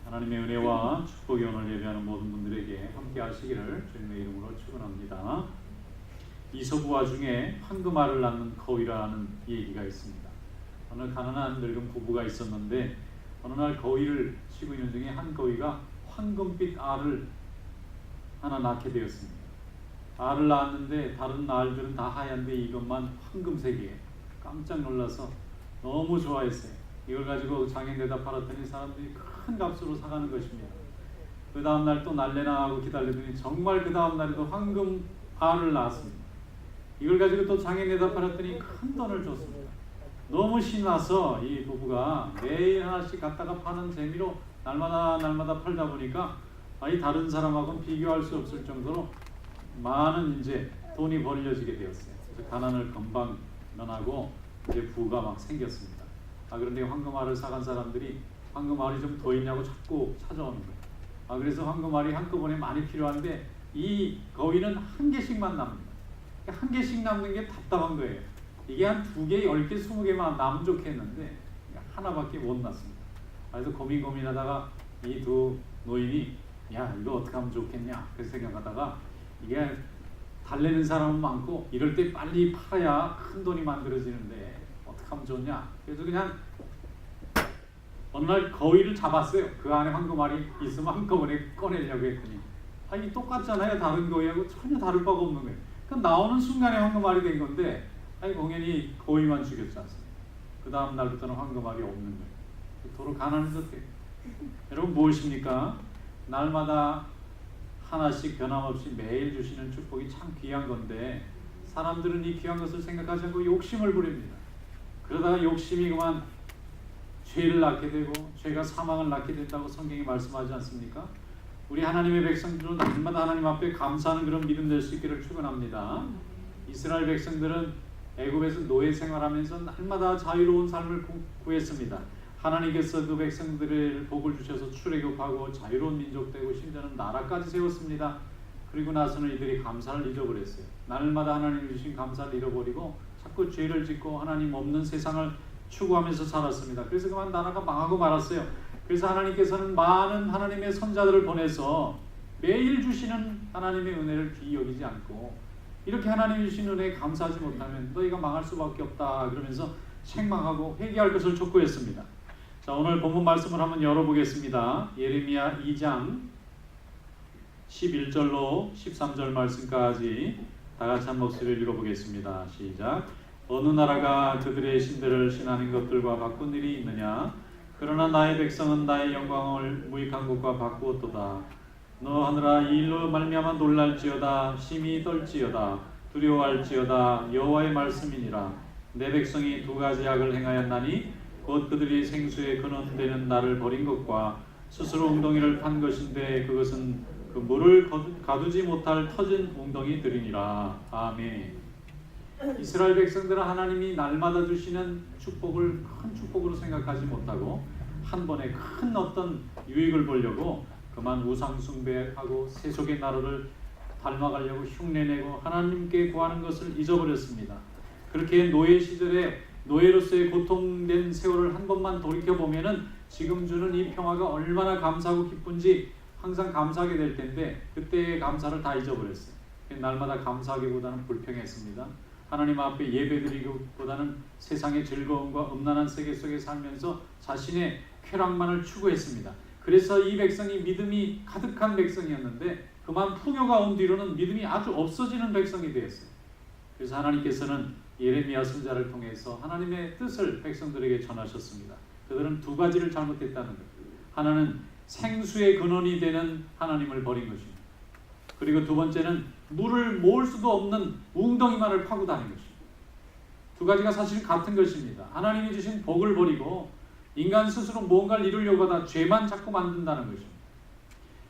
하나님의 은혜와 축복이 오늘 예배하는 모든 분들에게 함께 하시기를 주님의 이름으로 축원합니다. 이서부화 중에 황금알을 낳는 거위라는 얘기가 있습니다. 어느 가난한 늙은 부부가 있었는데 어느 날 거위를 치고 있는 중에 한 거위가 황금빛 알을 하나 낳게 되었습니다. 알을 낳았는데 다른 알들은 다 하얀데 이것만 황금색이에요. 깜짝 놀라서 너무 좋아했어요. 이걸 가지고 장인에다 팔았더니 사람들이 큰 값으로 사가는 것입니다. 그 다음날 또 날래나 하고 기다리더니 정말 그 다음날에도 황금 알을 낳았습니다. 이걸 가지고 또 장인에다 팔았더니 큰 돈을 줬습니다. 너무 신나서 이 부부가 매일 하나씩 갖다가 파는 재미로 날마다 팔다 보니까 이 다른 사람하고는 비교할 수 없을 정도로 많은 이제 돈이 벌려지게 되었어요. 그래서 가난을 금방 면하고 이제 부가 막 생겼습니다. 그런데 황금알을 사간 사람들이 황금알이 좀 더 있냐고 자꾸 찾아오는 거예요. 그래서 황금알이 한꺼번에 많이 필요한데 이 거위는 한 개씩만 남습니다. 한 개씩 남는 게 답답한 거예요. 이게 한 2개, 10개, 20개만 남으면 좋겠는데 하나밖에 못 났습니다. 그래서 고민하다가 이 두 노인이 야 이거 어떻게 하면 좋겠냐 그렇게 생각하다가 이게 달래는 사람은 많고 이럴 때 빨리 팔아야 큰 돈이 만들어지는데 어떻게 하면 좋냐. 그래서 그냥 어느 날 거위를 잡았어요. 그 안에 황금알이 있으면 한꺼번에 꺼내려고 했더니 이 똑같잖아요. 다른 거위하고 전혀 다를 바가 없는 거예요. 그럼 나오는 순간에 황금알이 된 건데 공연히 거위만 죽였지 않습니까? 그 다음 날부터는 황금알이 없는 거예요. 도로 가난해졌대요. 여러분 무엇입니까? 날마다 하나씩 변함없이 매일 주시는 축복이 참 귀한 건데 사람들은 이 귀한 것을 생각하지 않고 욕심을 부립니다. 그러다가 욕심이 그만 죄를 낳게 되고 죄가 사망을 낳게 된다고 성경이 말씀하지 않습니까? 우리 하나님의 백성들은 날마다 하나님 앞에 감사하는 그런 믿음 될 수 있기를 축원합니다. 이스라엘 백성들은 애굽에서 노예 생활하면서 날마다 자유로운 삶을 구했습니다. 하나님께서 그 백성들을 복을 주셔서 출애굽하고 자유로운 민족 되고 심지어는 나라까지 세웠습니다. 그리고 나서는 이들이 감사를 잊어버렸어요. 날마다 하나님 주신 감사를 잃어버리고 자꾸 죄를 짓고 하나님 없는 세상을 추구하면서 살았습니다. 그래서 그만 나라가 망하고 말았어요. 그래서 하나님께서는 많은 하나님의 선자들을 보내서 매일 주시는 하나님의 은혜를 귀히 여기지 않고 이렇게 하나님이 주신 은혜에 감사하지 못하면 너희가 망할 수밖에 없다 그러면서 책망하고 회개할 것을 촉구했습니다. 자, 오늘 본문 말씀을 한번 열어보겠습니다. 예레미야 2장 11절로 13절 말씀까지 다 같이 한 목소리를 읽어보겠습니다. 시작. 어느 나라가 그들의 신들을 신하는 것들과 바꾼 일이 있느냐? 그러나 나의 백성은 나의 영광을 무익한 것과 바꾸었도다. 너 하늘아 이 일로 말미암아 놀랄지어다. 심히 떨지어다. 두려워할지어다. 여호와의 말씀이니라. 내 백성이 2가지 악을 행하였나니 곧 그들이 생수의 근원되는 나를 버린 것과 스스로 웅덩이를 판 것인데 그것은 그 물을 가두지 못할 터진 웅덩이들이니라. 아멘. 이스라엘 백성들은 하나님이 날마다 주시는 축복을 큰 축복으로 생각하지 못하고 한 번에 큰 어떤 유익을 보려고 그만 우상 숭배하고 세속의 나라를 닮아가려고 흉내내고 하나님께 구하는 것을 잊어버렸습니다. 그렇게 노예 시절에 노예로서의 고통된 세월을 한 번만 돌이켜보면은 지금 주는 이 평화가 얼마나 감사하고 기쁜지 항상 감사하게 될 텐데 그때의 감사를 다 잊어버렸어요. 날마다 감사하기보다는 불평했습니다. 하나님 앞에 예배드리기보다는 세상의 즐거움과 음란한 세계 속에 살면서 자신의 쾌락만을 추구했습니다. 그래서 이 백성이 믿음이 가득한 백성이었는데 그만 풍요가 온 뒤로는 믿음이 아주 없어지는 백성이 되었어요. 그래서 하나님께서는 예레미야 선지자를 통해서 하나님의 뜻을 백성들에게 전하셨습니다. 그들은 2가지를 잘못했다는 것. 하나는 생수의 근원이 되는 하나님을 버린 것입니다. 그리고 2번째는 물을 모을 수도 없는 웅덩이만을 파고 다닌 것입니다. 2가지가 사실 같은 것입니다. 하나님이 주신 복을 버리고 인간 스스로 뭔가를 이루려고 하다 죄만 자꾸 만든다는 것입니다.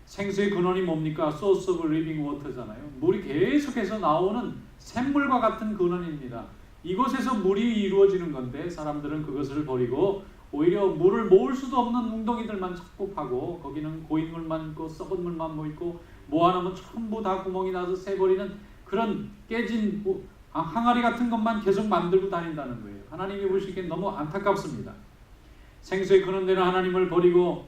생수의 근원이 뭡니까? Source of living water잖아요. 물이 계속해서 나오는 샘물과 같은 근원입니다. 이곳에서 물이 이루어지는 건데 사람들은 그것을 버리고 오히려 물을 모을 수도 없는 웅덩이들만 자꾸 파고 거기는 고인물만 있고 썩은 물만 모이고 모아놓으면 전부 다 구멍이 나서 새버리는 그런 깨진 항아리 같은 것만 계속 만들고 다닌다는 거예요. 하나님이 보시기엔 너무 안타깝습니다. 생수의 근원되는 하나님을 버리고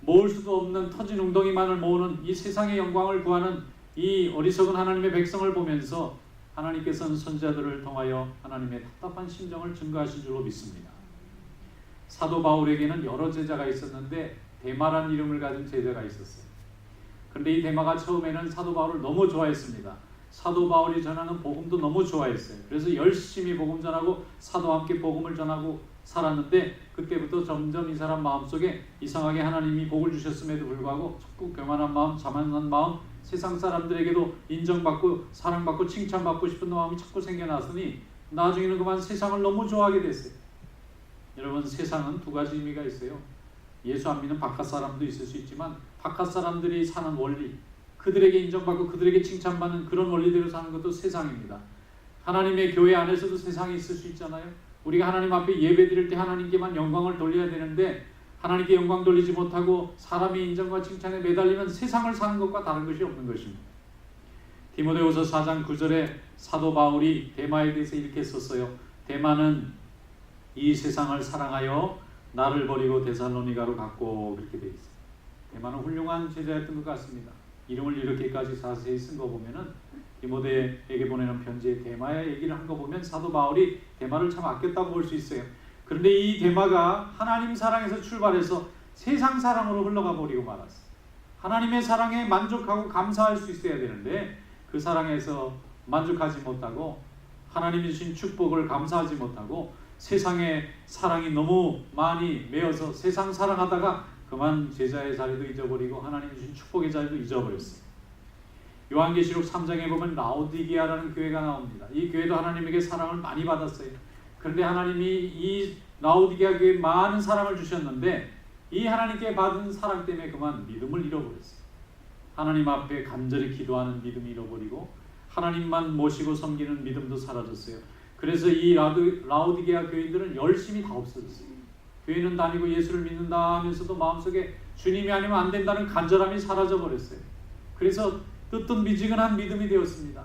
모을 수도 없는 터진 웅덩이만을 모으는 이 세상의 영광을 구하는 이 어리석은 하나님의 백성을 보면서 하나님께서는 선지자들을 통하여 하나님의 답답한 심정을 증거하신 줄로 믿습니다. 사도 바울에게는 여러 제자가 있었는데 데마라는 이름을 가진 제자가 있었어요. 그런데 이 데마가 처음에는 사도 바울을 너무 좋아했습니다. 사도 바울이 전하는 복음도 너무 좋아했어요. 그래서 열심히 복음 전하고 사도와 함께 복음을 전하고 살았는데 그때부터 점점 이 사람 마음속에 이상하게 하나님이 복을 주셨음에도 불구하고 자꾸 교만한 마음, 자만한 마음, 세상 사람들에게도 인정받고 사랑받고 칭찬받고 싶은 마음이 자꾸 생겨났으니 나중에는 그만 세상을 너무 좋아하게 됐어요. 여러분, 세상은 두 가지 의미가 있어요. 예수 안 믿는 바깥 사람도 있을 수 있지만 바깥 사람들이 사는 원리, 그들에게 인정받고 그들에게 칭찬받는 그런 원리대로 사는 것도 세상입니다. 하나님의 교회 안에서도 세상이 있을 수 있잖아요. 우리가 하나님 앞에 예배 드릴 때 하나님께만 영광을 돌려야 되는데 하나님께 영광 돌리지 못하고 사람의 인정과 칭찬에 매달리면 세상을 사는 것과 다른 것이 없는 것입니다. 디모데후서 4장 9절에 사도 바울이 데마에 대해서 이렇게 썼어요. 데마는 이 세상을 사랑하여 나를 버리고 데살로니가로 갔고, 그렇게 되어 있어요. 데마는 훌륭한 제자였던 것 같습니다. 이름을 이렇게까지 자세히 쓴 거 보면은 디모데에게 보내는 편지에 데마의 얘기를 한 거 보면 사도 바울이 데마를 참 아꼈다고 볼 수 있어요. 그런데 이 데마가 하나님 사랑에서 출발해서 세상 사랑으로 흘러가 버리고 말았어요. 하나님의 사랑에 만족하고 감사할 수 있어야 되는데 그 사랑에서 만족하지 못하고 하나님이 주신 축복을 감사하지 못하고 세상의 사랑이 너무 많이 매여서 세상 사랑하다가 그만 제자의 자리도 잊어버리고 하나님 주신 축복의 자리도 잊어버렸어요. 요한계시록 3장에 보면 라오디게아라는 교회가 나옵니다. 이 교회도 하나님에게 사랑을 많이 받았어요. 그런데 하나님이 이 라오디게아 교회에 많은 사랑을 주셨는데 이 하나님께 받은 사랑 때문에 그만 믿음을 잃어버렸어요. 하나님 앞에 간절히 기도하는 믿음을 잃어버리고 하나님만 모시고 섬기는 믿음도 사라졌어요. 그래서 이 라오디게아 교인들은 열심히 다 없어졌어요. 교회는 다니고 예수를 믿는다 하면서도 마음속에 주님이 아니면 안 된다는 간절함이 사라져버렸어요. 그래서 뜨뜻미지근한 믿음이 되었습니다.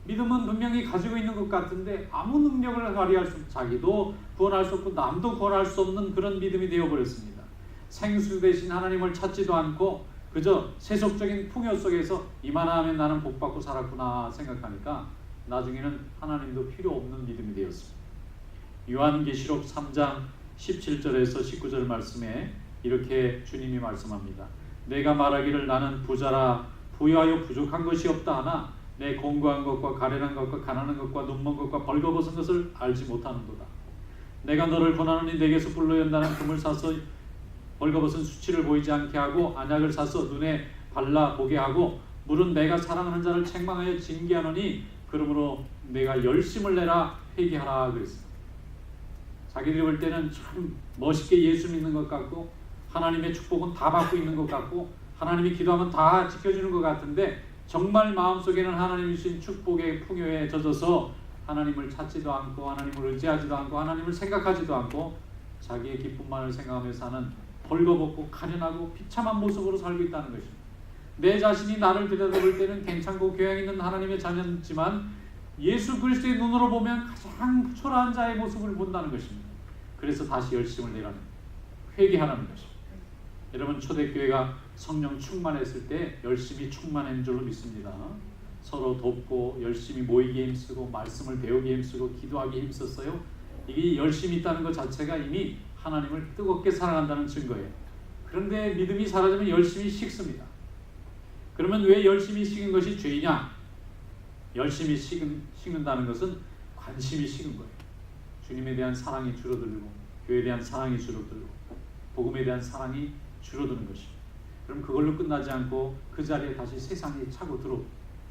믿음은 분명히 가지고 있는 것 같은데 아무 능력을 발휘할 수 없고 자기도 구원할 수 없고 남도 구원할 수 없는 그런 믿음이 되어버렸습니다. 생수 대신 하나님을 찾지도 않고 그저 세속적인 풍요 속에서 이만하면 나는 복받고 살았구나 생각하니까 나중에는 하나님도 필요 없는 믿음이 되었습니다. 요한계시록 3장 17절에서 19절 말씀에 이렇게 주님이 말씀합니다. 내가 말하기를 나는 부자라 부유하여 부족한 것이 없다 하나 내 공고한 것과 가련한 것과 가난한 것과 눈먼 것과 벌거벗은 것을 알지 못하는도다. 내가 너를 권하노니 내게서 불로 연다는 금을 사서 벌거벗은 수치를 보이지 않게 하고 안약을 사서 눈에 발라 보게 하고 물은 내가 사랑하는 자를 책망하여 징계하노니 그러므로 내가 열심을 내라 회개하라 그랬습니다. 자기들이 볼 때는 참 멋있게 예수 믿는 것 같고 하나님의 축복은 다 받고 있는 것 같고 하나님이 기도하면 다 지켜주는 것 같은데 정말 마음속에는 하나님이 주신 축복의 풍요에 젖어서 하나님을 찾지도 않고 하나님을 의지하지도 않고 하나님을 생각하지도 않고 자기의 기쁨만을 생각하며 사는 벌거벗고 가련하고 비참한 모습으로 살고 있다는 것입니다. 내 자신이 나를 들여다볼 때는 괜찮고 교양 있는 하나님의 자녀지만 예수 그리스도의 눈으로 보면 가장 초라한 자의 모습을 본다는 것입니다. 그래서 다시 열심을 내라는 회개하라는 것입니다. 여러분, 초대교회가 성령 충만했을 때 열심히 충만한 줄로 믿습니다. 서로 돕고 열심히 모이기에 힘쓰고 말씀을 배우기에 힘쓰고 기도하기에 힘썼어요. 이게 열심히 있다는 것 자체가 이미 하나님을 뜨겁게 사랑한다는 증거예요. 그런데 믿음이 사라지면 열심히 식습니다. 그러면 왜 열심히 식은 것이 죄이냐? 열심히 식는다는 것은 관심이 식은 거예요. 주님에 대한 사랑이 줄어들고 교회에 대한 사랑이 줄어들고 복음에 대한 사랑이 줄어드는 것입니다. 그럼 그걸로 끝나지 않고 그 자리에 다시 세상이 차고 들어옵니다.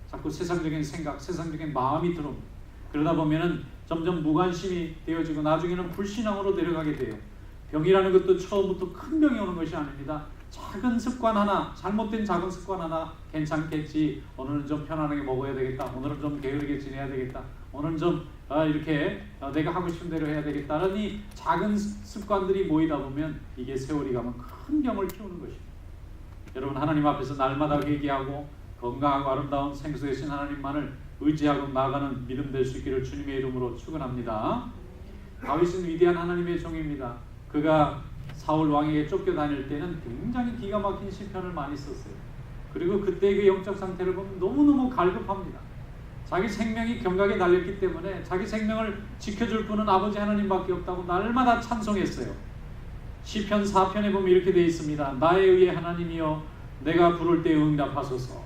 자꾸 세상적인 생각, 세상적인 마음이 들어옵니다. 그러다 보면은 점점 무관심이 되어지고 나중에는 불신앙으로 내려가게 돼요. 병이라는 것도 처음부터 큰 병이 오는 것이 아닙니다. 작은 습관 하나, 잘못된 작은 습관 하나 괜찮겠지. 오늘은 좀 편안하게 먹어야 되겠다. 오늘은 좀 게으르게 지내야 되겠다. 오늘은 좀 이렇게 내가 하고 싶은 대로 해야 되겠다는 이 작은 습관들이 모이다 보면 이게 세월이 가면 큰 병을 키우는 것입니다. 여러분, 하나님 앞에서 날마다 회개하고 건강하고 아름다운 생수 되신 하나님만을 의지하고 나아가는 믿음 될 수 있기를 주님의 이름으로 축원합니다. 다윗은 위대한 하나님의 종입니다. 그가 사울 왕에게 쫓겨다닐 때는 굉장히 기가 막힌 시편을 많이 썼어요. 그리고 그때 그 영적 상태를 보면 너무너무 갈급합니다. 자기 생명이 경각에 달렸기 때문에 자기 생명을 지켜줄 분은 아버지 하나님밖에 없다고 날마다 찬송했어요. 시편 4편에 보면 이렇게 되어 있습니다. 나에 의해 하나님이여 내가 부를 때 응답하소서.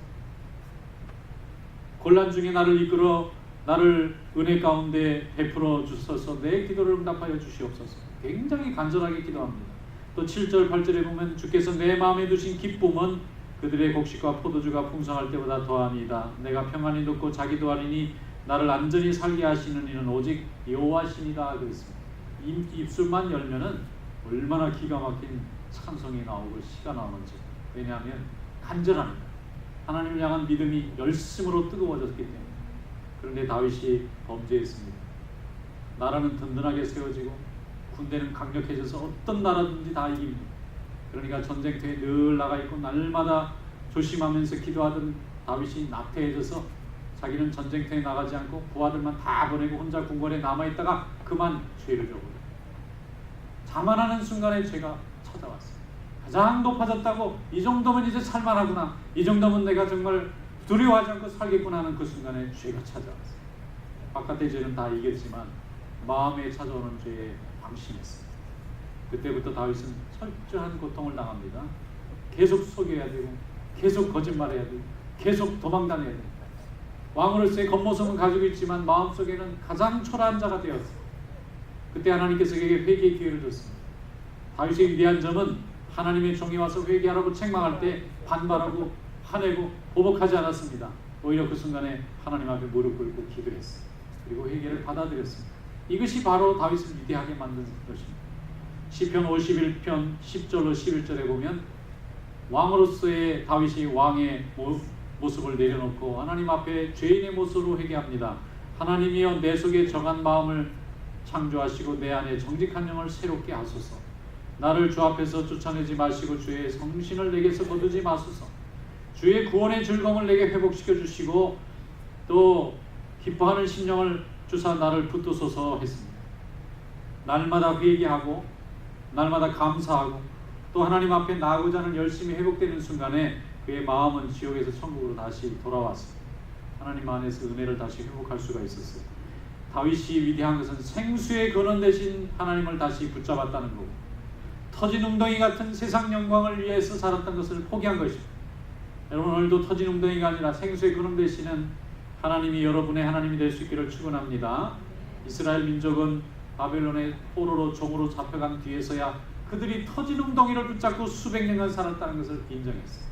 곤란 중에 나를 이끌어 나를 은혜 가운데 베풀어 주소서. 내 기도를 응답하여 주시옵소서. 굉장히 간절하게 기도합니다. 또 7절 8절에 보면 주께서 내 마음에 두신 기쁨은 그들의 곡식과 포도주가 풍성할 때보다 더하니이다. 내가 평안히 눕고 자기도 하리니 나를 안전히 살게 하시는 이는 오직 여호와시니라 그랬습니다. 입술만 열면은 얼마나 기가 막힌 찬송이 나오고 시가 나오는지. 왜냐하면 간절합니다. 하나님을 향한 믿음이 열심으로 뜨거워졌기 때문에. 그런데 다윗이 범죄했습니다. 나라는 든든하게 세워지고 군대는 강력해져서 어떤 나라든지 다 이깁니다. 그러니까 전쟁터에 늘 나가 있고 날마다 조심하면서 기도하던 다윗이 나태해져서 자기는 전쟁터에 나가지 않고 부하들만 다 보내고 혼자 궁궐에 남아있다가 그만 죄를 져버려요. 자만하는 순간에 죄가 찾아왔어요. 가장 높아졌다고 이 정도면 이제 살만하구나, 이 정도면 내가 정말 두려워하지 않고 살겠구나 하는 그 순간에 죄가 찾아왔어요. 바깥의 죄는 다 이겼지만 마음에 찾아오는 죄에 방심했어요. 그때부터 다윗은 철저한 고통을 당합니다. 계속 속여야 되고 계속 거짓말해야 되고 계속 도망다녀야 됩니다. 왕으로서의 겉모습은 가지고 있지만 마음속에는 가장 초라한 자가 되었어요. 그때 하나님께서 그에게 회개의 기회를 줬습니다. 다윗의 위대한 점은 하나님의 종이 와서 회개하라고 책망할 때 반발하고 화내고 보복하지 않았습니다. 오히려 그 순간에 하나님 앞에 무릎 꿇고 기도했어요. 그리고 회개를 받아들였습니다. 이것이 바로 다윗을 위대하게 만든 것입니다. 시편 51편 10절로 11절에 보면 왕으로서의 다윗이 왕의 모습을 내려놓고 하나님 앞에 죄인의 모습으로 회개합니다. 하나님이여 내 속에 정한 마음을 창조하시고 내 안에 정직한 영을 새롭게 하소서. 나를 주 앞에서 쫓아내지 마시고 주의 성신을 내게서 거두지 마소서. 주의 구원의 즐거움을 내게 회복시켜 주시고 또 기뻐하는 심령을 주사 나를 붙드소서 했습니다. 날마다 회개하고 날마다 감사하고 또 하나님 앞에 나아가고자 하는 열심히 회복되는 순간에 그의 마음은 지옥에서 천국으로 다시 돌아왔습니다. 하나님 안에서 은혜를 다시 회복할 수가 있었어요. 다윗이 위대한 것은 생수의 근원 대신 하나님을 다시 붙잡았다는 거고 터진 웅덩이 같은 세상 영광을 위해서 살았던 것을 포기한 것입니다. 여러분, 오늘도 터진 웅덩이가 아니라 생수의 근원 되시는 하나님이 여러분의 하나님이 될 수 있기를 축원합니다. 이스라엘 민족은 바벨론의 포로로 종으로 잡혀간 뒤에서야 그들이 터진 웅덩이를 붙잡고 수백 년간 살았다는 것을 인정했어요.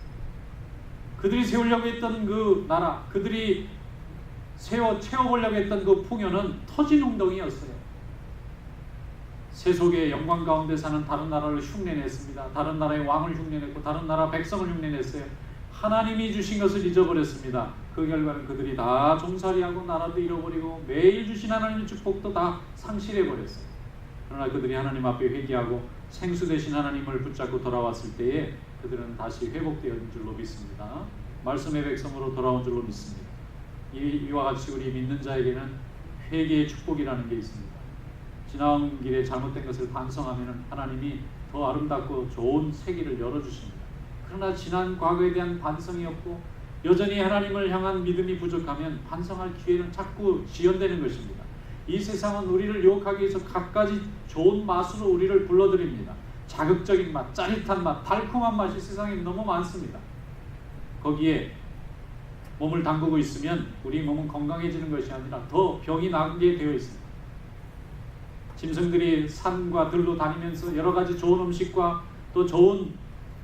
그들이 세우려고 했던 그 나라, 그들이 채워보려고 했던 그 풍요는 터진 웅덩이였어요. 세속의 영광 가운데 사는 다른 나라를 흉내냈습니다. 다른 나라의 왕을 흉내냈고 다른 나라 백성을 흉내냈어요. 하나님이 주신 것을 잊어버렸습니다. 그 결과는 그들이 다 종살이하고 나라도 잃어버리고 매일 주신 하나님의 축복도 다 상실해버렸어요. 그러나 그들이 하나님 앞에 회개하고 생수 되신 하나님을 붙잡고 돌아왔을 때에 그들은 다시 회복되었는 줄로 믿습니다. 말씀의 백성으로 돌아온 줄로 믿습니다. 이와 같이 우리 믿는 자에게는 회개의 축복이라는 게 있습니다. 지나온 길에 잘못된 것을 반성하면 하나님이 더 아름답고 좋은 세계를 열어주십니다. 그러나 지난 과거에 대한 반성이 없고 여전히 하나님을 향한 믿음이 부족하면 반성할 기회는 자꾸 지연되는 것입니다. 이 세상은 우리를 유혹하기 위해서 갖가지 좋은 맛으로 우리를 불러들입니다. 자극적인 맛, 짜릿한 맛, 달콤한 맛이 세상에 너무 많습니다. 거기에 몸을 담그고 있으면 우리 몸은 건강해지는 것이 아니라 더 병이 나게 되어 있습니다. 짐승들이 산과 들로 다니면서 여러 가지 좋은 음식과 또 좋은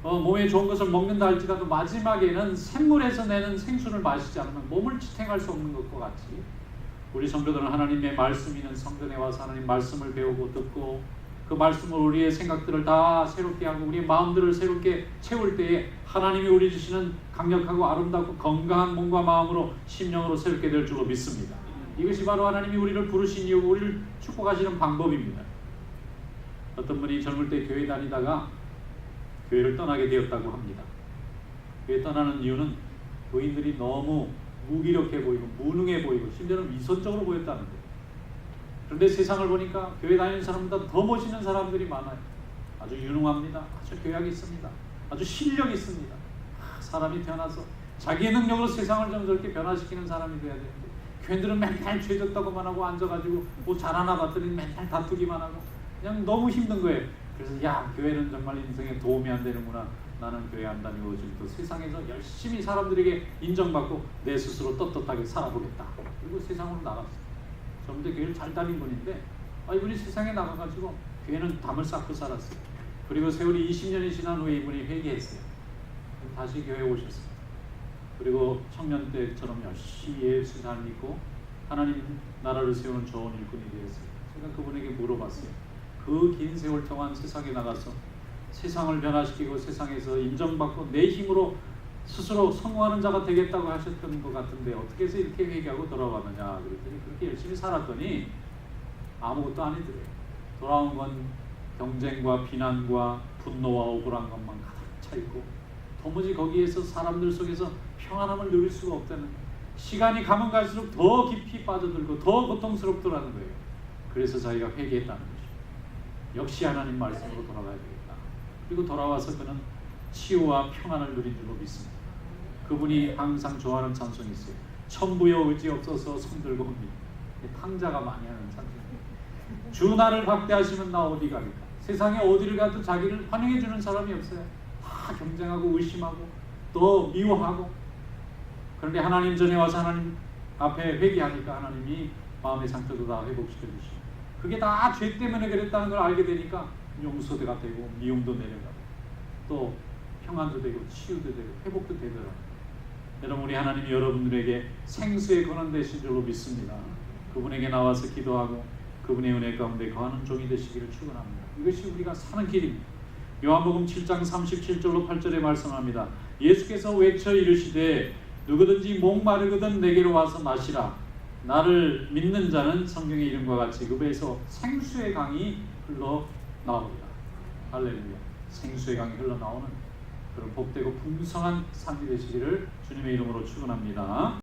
몸에 좋은 것을 먹는다 할지라도 마지막에는 샘물에서 내는 생수를 마시지 않으면 몸을 지탱할 수 없는 것과 같이 우리 성도들은 하나님의 말씀 있는 성전에 와서 하나님 말씀을 배우고 듣고 그 말씀을 우리의 생각들을 다 새롭게 하고 우리의 마음들을 새롭게 채울 때에 하나님이 우리 주시는 강력하고 아름답고 건강한 몸과 마음으로 심령으로 새롭게 될 줄로 믿습니다. 이것이 바로 하나님이 우리를 부르신 이유고 우리를 축복하시는 방법입니다. 어떤 분이 젊을 때 교회 다니다가 교회를 떠나게 되었다고 합니다. 교회 떠나는 이유는 교인들이 너무 무기력해 보이고 무능해 보이고 심지어는 위선적으로 보였다는 거예요. 그런데 세상을 보니까 교회 다니는 사람보다 더 멋있는 사람들이 많아요. 아주 유능합니다. 아주 교양이 있습니다. 아주 실력이 있습니다. 사람이 태어나서 자기의 능력으로 세상을 좀 저렇게 변화시키는 사람이 돼야 되는데 교인들은 맨날 죄졌다고만 하고 앉아가지고 뭐 잘하나 봤더니 맨날 다투기만 하고 그냥 너무 힘든 거예요. 그래서 야, 교회는 정말 인생에 도움이 안 되는구나. 나는 교회 안 다니고 지금 또 세상에서 열심히 사람들에게 인정받고 내 스스로 떳떳하게 살아보겠다. 그리고 세상으로 나갔어요. 전부 다 교회를 잘 다닌 분인데 이분이 세상에 나가가지고 교회는 담을 쌓고 살았어요. 그리고 세월이 20년이 지난 후에 이분이 회개했어요. 다시 교회에 오셨습니다. 그리고 청년 때처럼 열심히 예수 잘 믿고 하나님 나라를 세우는 좋은 일꾼이 되었어요. 제가 그분에게 물어봤어요. 그 긴 세월 동안 세상에 나가서 세상을 변화시키고 세상에서 인정받고 내 힘으로 스스로 성공하는 자가 되겠다고 하셨던 것 같은데 어떻게 해서 이렇게 회개하고 돌아왔느냐 그랬더니 그렇게 열심히 살았더니 아무것도 아니더래요. 돌아온 건 경쟁과 비난과 분노와 억울한 것만 가득 차 있고 도무지 거기에서 사람들 속에서 평안함을 누릴 수가 없다는, 시간이 가면 갈수록 더 깊이 빠져들고 더 고통스럽더라는 거예요. 그래서 자기가 회개했다는 거죠. 역시 하나님 말씀으로 돌아가야 되겠다. 그리고 돌아와서 그는 치유와 평안을 누린 줄로 믿습니다. 그분이 항상 좋아하는 찬송이 있어요. 천부여 의지 없어서 손들고 옵니다. 탕자가 많이 하는 찬송이에요. 주 나를 박대하시면 나 어디 가리까. 세상에 어디를 가도 자기를 환영해 주는 사람이 없어요. 다 경쟁하고 의심하고 또 미워하고. 그런데 하나님 전에 와서 하나님 앞에 회개하니까 하나님이 마음의 상처도 다 회복시켜 주시고, 그게 다 죄 때문에 그랬다는 걸 알게 되니까 용서가 되고 미움도 내려가고 또 평안도 되고 치유도 되고 회복도 되더라고요. 여러분, 우리 하나님이 여러분들에게 생수의 근원 되신 줄로 믿습니다. 그분에게 나와서 기도하고 그분의 은혜 가운데 거하는 종이 되시기를 축원합니다. 이것이 우리가 사는 길입니다. 요한복음 7장 37절로 8절에 말씀합니다. 예수께서 외쳐 이르시되 누구든지 목마르거든 내게로 와서 마시라. 나를 믿는 자는 성경의 이름과 같이 그 배에서 생수의 강이 흘러나오리라. 할렐루야. 생수의 강이 흘러나오는 그런 복되고 풍성한 삶이 되시기를 주님의 이름으로 축원합니다.